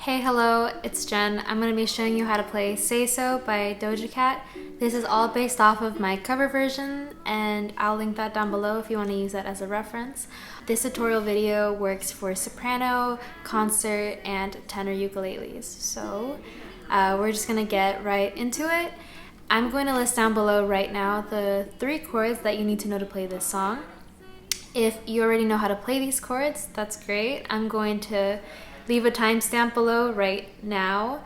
Hey, hello, it's Jen. I'm going to be showing you how to play Say So by Doja Cat. This is all based off of my cover version, and I'll link that down below if you want to use that as a reference. This tutorial video works for soprano, concert, and tenor ukuleles. So we're just going to get right into it. I'm going to list down below right now the 3 chords that you need to know to play this song. If you already know how to play these chords, that's great. I'm going to leave a timestamp below right now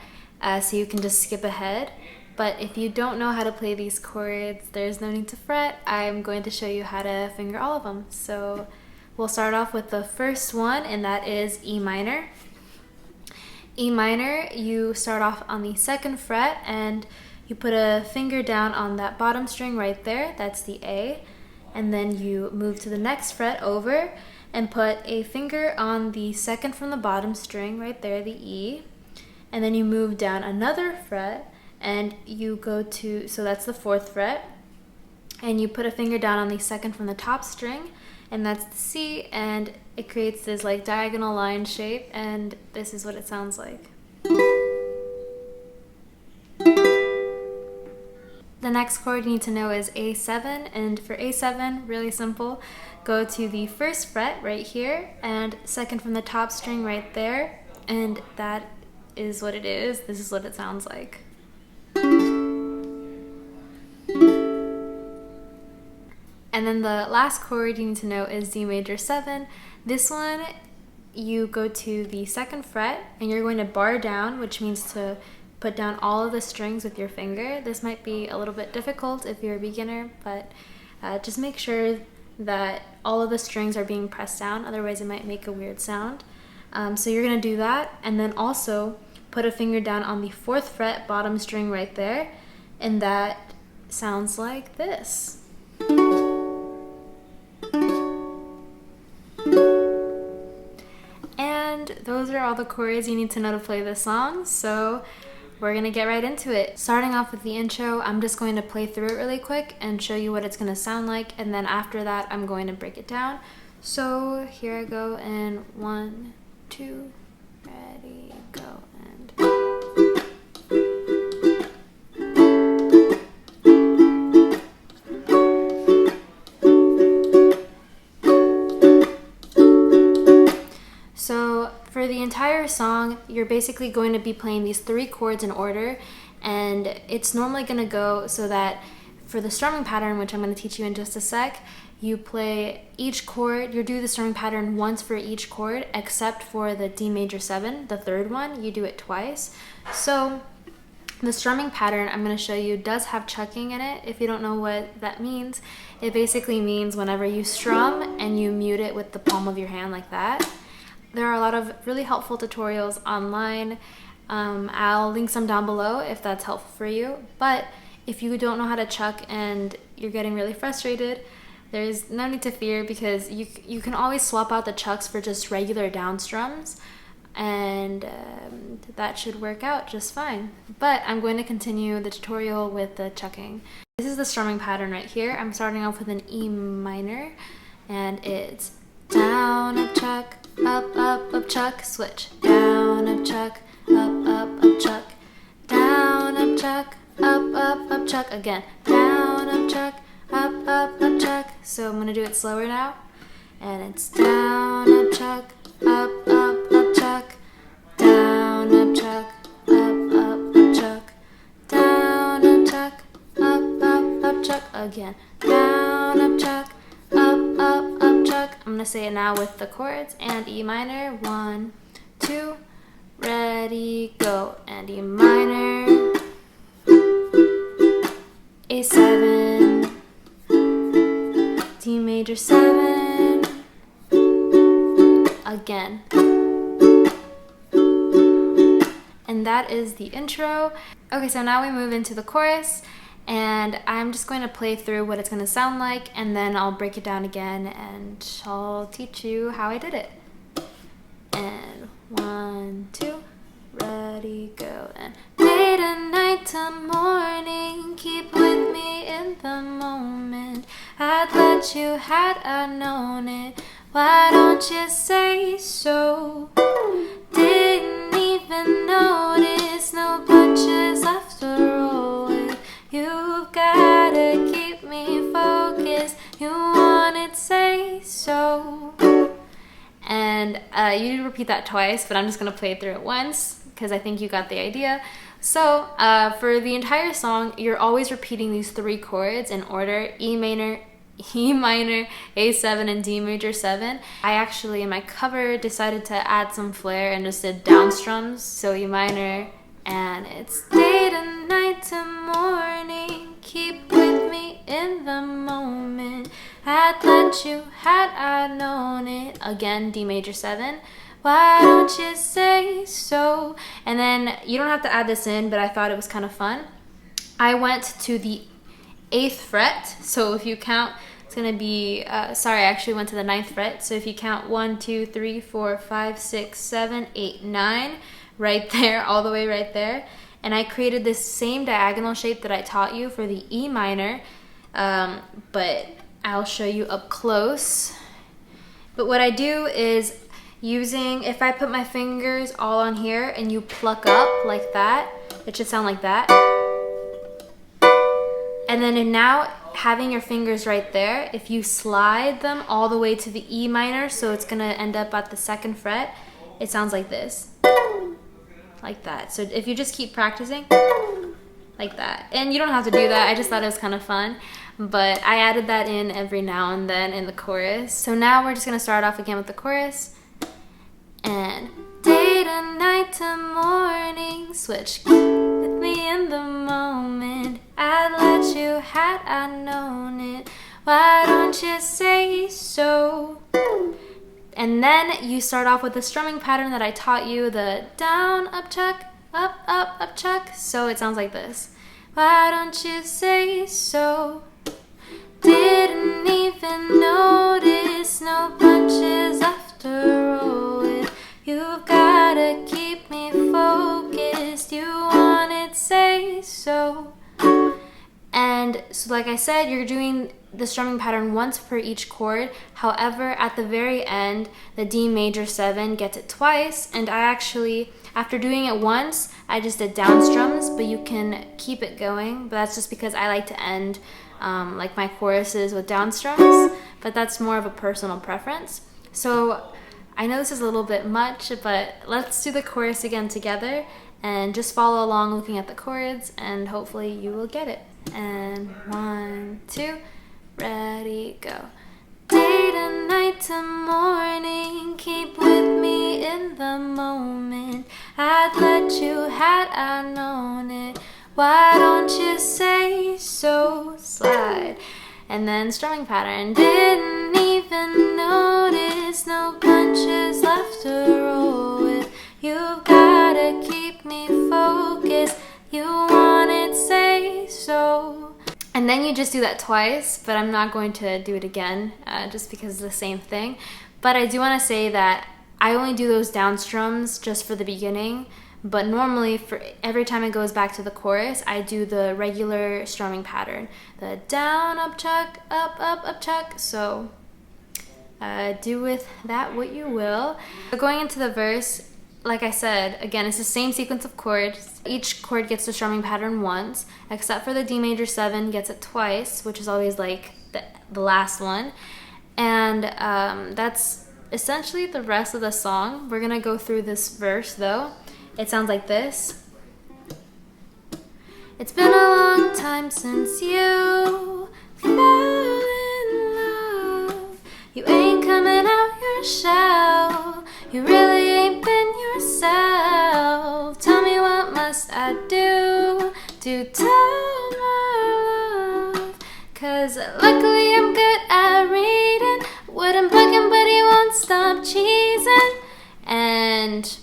so you can just skip ahead. But if you don't know how to play these chords, there's no need to fret. I'm going to show you how to finger all of them. So we'll start off with the first one, and that is E minor. E minor, you start off on the 2nd fret and you put a finger down on that bottom string right there, that's the A, and then you move to the next fret over and put a finger on the 2nd from the bottom string right there, the E, and then you move down another fret and you go to, so that's the 4th fret, and you put a finger down on the 2nd from the top string, and that's the C, and it creates this like diagonal line shape, and this is what it sounds like. The next chord you need to know is A7, and for A7, really simple, go to the 1st fret right here and 2nd from the top string right there, and that is what it is. This is what it sounds like. And then the last chord you need to know is D major 7. This one, you go to the 2nd fret and you're going to bar down, which means to put down all of the strings with your finger. This might be a little bit difficult if you're a beginner, but just make sure that all of the strings are being pressed down, otherwise it might make a weird sound. So you're going to do that, and then also put a finger down on the 4th fret bottom string right there, and that sounds like this. And those are all the chords you need to know to play this song, so we're gonna get right into it. Starting off with the intro, I'm just going to play through it really quick and show you what it's gonna sound like, and then after that I'm going to break it down. So here I go, and 1, 2, ready, go, and so for the entire song, you're basically going to be playing these 3 chords in order, and it's normally going to go so that for the strumming pattern, which I'm going to teach you in just a sec, you play each chord, you do the strumming pattern once for each chord, except for the D major 7, the 3rd one, you do it twice. So the strumming pattern I'm going to show you does have chucking in it. If you don't know what that means, it basically means whenever you strum and you mute it with the palm of your hand like that. There are a lot of really helpful tutorials online. I'll link some down below if that's helpful for you. But if you don't know how to chuck and you're getting really frustrated, there's no need to fear, because you can always swap out the chucks for just regular down strums, and that should work out just fine. But I'm going to continue the tutorial with the chucking. This is the strumming pattern right here. I'm starting off with an E minor, and it's down, up, chuck, up, chuck, switch. Down, up, chuck, up, chuck. Down, up, chuck, up, chuck. Again. Down, up, chuck, up, chuck. So I'm going to do it slower now. And it's down, up, chuck, up, chuck. Down, up, chuck, up, chuck. Down, up, chuck, up, chuck. Again. Down, up, chuck, up, chuck. I'm going to say it now with the chords, and E minor, 1, 2, ready, go, and E minor, A7, D major 7, again. And that is the intro. Okay, so now we move into the chorus, and I'm just going to play through what it's going to sound like, and then I'll break it down again and I'll teach you how I did it. And 1, 2, ready, go, and day to night to morning, keep with me in the moment. I'd let you had I known it. Why don't you say so? Didn't even you repeat that twice, but I'm just gonna play it through it once because I think you got the idea. So for the entire song, you're always repeating these 3 chords in order: E minor, A7, and D major 7. I actually, in my cover, decided to add some flair and just did down strums. So E minor, and it's day to night to morning, keep with me in the moment. I'd let you, had I known it. Again, D major 7. Why don't you say so? And then you don't have to add this in, but I thought it was kind of fun. I went to the 8th fret, so if you count, it's gonna be, sorry, I actually went to the 9th fret. So if you count 1, 2, 3, 4, 5, 6, 7, 8, 9, right there, all the way right there. And I created this same diagonal shape that I taught you for the E minor, but I'll show you up close. But what I do is using, if I put my fingers all on here and you pluck up like that, it should sound like that. And then now having your fingers right there, if you slide them all the way to the E minor, so it's gonna end up at the 2nd fret, it sounds like this. Like that. So if you just keep practicing, like that. And you don't have to do that, I just thought it was kind of fun. But I added that in every now and then in the chorus. So now we're just gonna start off again with the chorus. And day to night to morning, switch with me in the moment. I'd let you, had I known it. Why don't you say so? And then you start off with the strumming pattern that I taught you, the down, up, chuck, up, chuck. So it sounds like this. Why don't you say so? Didn't even notice, no punches left to roll with. You've gotta keep me focused. You wanted say so. And so like I said, you're doing the strumming pattern once per each chord. However, at the very end, the D major 7 gets it twice. And I actually, after doing it once, I just did down strums, but you can keep it going. But that's just because I like to end like my choruses with down strums, but that's more of a personal preference. So I know this is a little bit much, but let's do the chorus again together and just follow along looking at the chords, and hopefully you will get it. And 1, 2, ready, go. Day to night to morning, keep with me in the moment. I'd let you, had I known it. Why don't you say so? Slide. And then strumming pattern. Didn't even notice, no punches left to roll with. You've gotta keep me focused. You wanted say so. And then you just do that twice, but I'm not going to do it again just because it's the same thing. But I do want to say that I only do those down strums just for the beginning. But normally, for every time it goes back to the chorus, I do the regular strumming pattern. The down, up, chuck, up, chuck. So do with that what you will. So going into the verse, like I said, again, it's the same sequence of chords. Each chord gets the strumming pattern once, except for the D major 7 gets it twice, which is always like the last one. And that's essentially the rest of the song. We're gonna go through this verse though. It sounds like this. It's been a long time since you fell in love. You ain't coming out your shell. You really ain't been yourself. Tell me, what must I do to tell my love? 'Cause luckily I'm good at reading. Wouldn't bug him, but he won't stop cheesing. And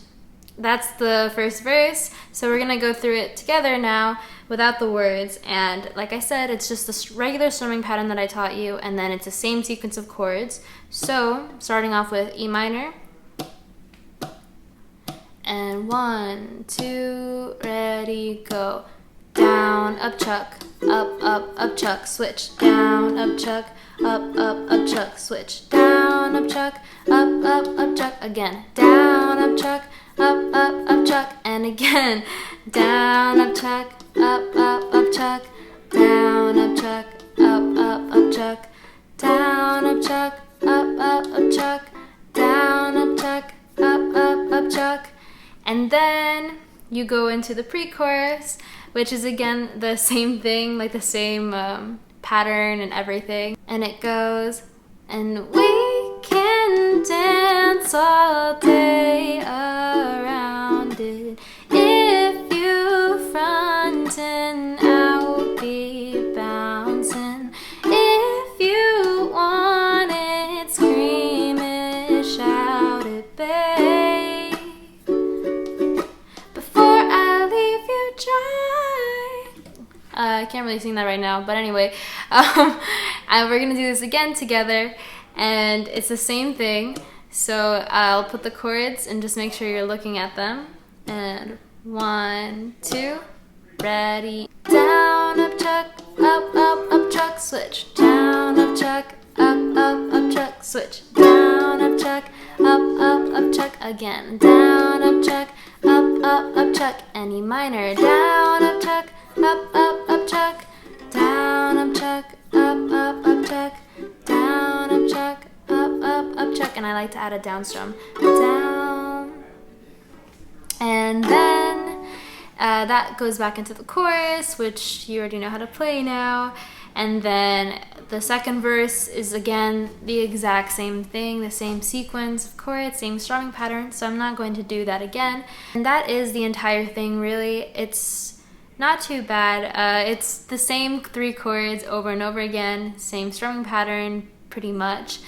that's the first verse. So we're gonna go through it together now without the words. And like I said, it's just the regular strumming pattern that I taught you, and then it's the same sequence of chords. So starting off with E minor. And 1, 2, ready, go. Down, up, chuck, up, chuck, switch. Down, up, chuck, up, chuck, switch. Down, up, chuck, up, chuck, again. Down, up, chuck, up, chuck, and again. Down, up, chuck, up, chuck. Down, up, chuck, up, chuck. Down, up, chuck, up, chuck. Down, up, chuck, up, chuck. And then you go into the pre-chorus, which is again the same thing, like the same pattern and everything. And it goes, and we can dance all day around it. If you front and I'll be bouncing. If you want it, scream it, shout it, babe. Before I leave you dry. I can't really sing that right now, but anyway, we're gonna do this again together, and it's the same thing. So I'll put the chords and just make sure you're looking at them. And 1, 2, ready. Down, up, chuck, up, chuck, switch. Down, up, chuck, up, chuck, switch. Down, up, chuck, up, chuck, again. Down, up, chuck, up, chuck, any minor. Down, up, chuck, up, chuck. Down, up, chuck, up, chuck. Down, up, chuck, up, chuck. And I like to add a down strum. Down. And then that goes back into the chorus, which you already know how to play now. And then the second verse is again the exact same thing, the same sequence of chords, same strumming pattern, so I'm not going to do that again. And that is the entire thing, really. It's not too bad. It's the same 3 chords over and over again, same strumming pattern pretty much.